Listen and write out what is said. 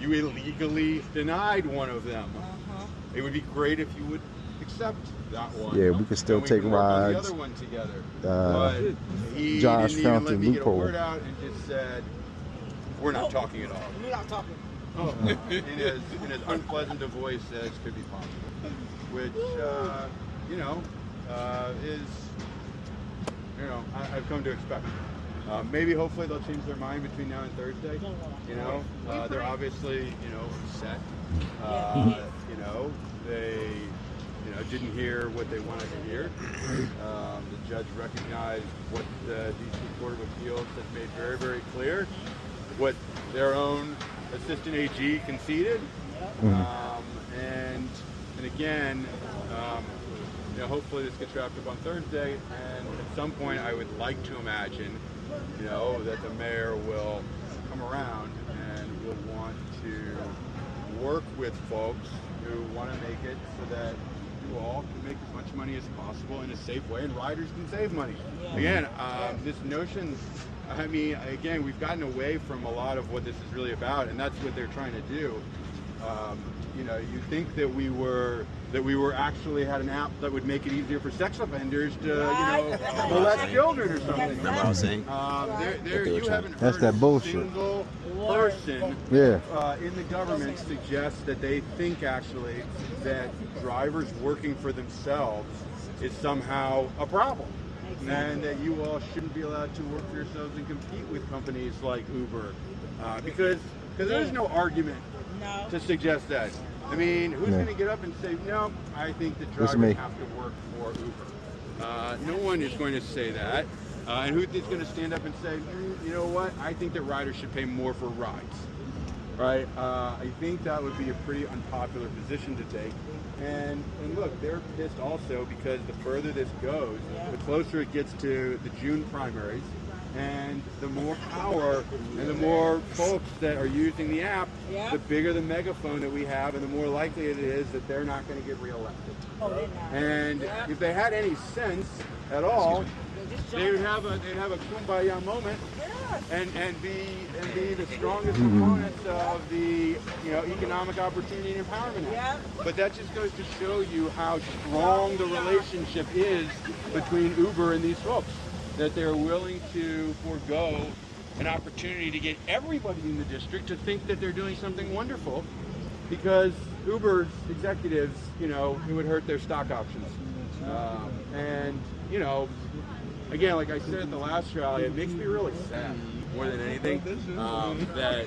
you illegally denied one of them. It would be great if you would accept that one. Yeah, we could still take work on rides. the other one together. But he Josh didn't even found let the me get a loophole. word out and just said, "We're not talking at all." We're not talking. in as unpleasant a voice as could be possible, which you know is I've come to expect. Maybe hopefully they'll change their mind between now and Thursday. You know, they're obviously upset. They didn't hear what they wanted to hear. The judge recognized what the D.C. Court of Appeals has made very, very clear, what their own assistant AG conceded, and again, hopefully this gets wrapped up on Thursday, and at some point I would like to imagine, that the mayor will come around and will want to work with folks who want to make it so that you all can make as much money as possible in a safe way, and riders can save money. Again, this notion, again, we've gotten away from a lot of what this is really about, and that's what they're trying to do. You think that we were actually had an app that would make it easier for sex offenders to, molest children or something. Remember what I was saying? You haven't That's heard that bullshit. a single person in the government suggest that they think actually that drivers working for themselves is somehow a problem. And that you all shouldn't be allowed to work for yourselves and compete with companies like Uber, because there's no argument to suggest that. I mean, who's going to get up and say, no, I think that drivers have to work for Uber? No one is going to say that. And who is going to stand up and say, you know what, I think that riders should pay more for rides, right? I think that would be a pretty unpopular position to take. And look, they're pissed also because the further this goes, the closer it gets to the June primaries, and the more power and the more folks that are using the app, the bigger the megaphone that we have, and the more likely it is that they're not going to get reelected. And if they had any sense at all, they would have a kumbaya moment and be the strongest components of the economic opportunity and empowerment act. But that just goes to show you how strong the relationship is between Uber and these folks, that they're willing to forego an opportunity to get everybody in the district to think that they're doing something wonderful, because Uber's executives, it would hurt their stock options. Again, like I said at the last rally, it makes me really sad more than anything that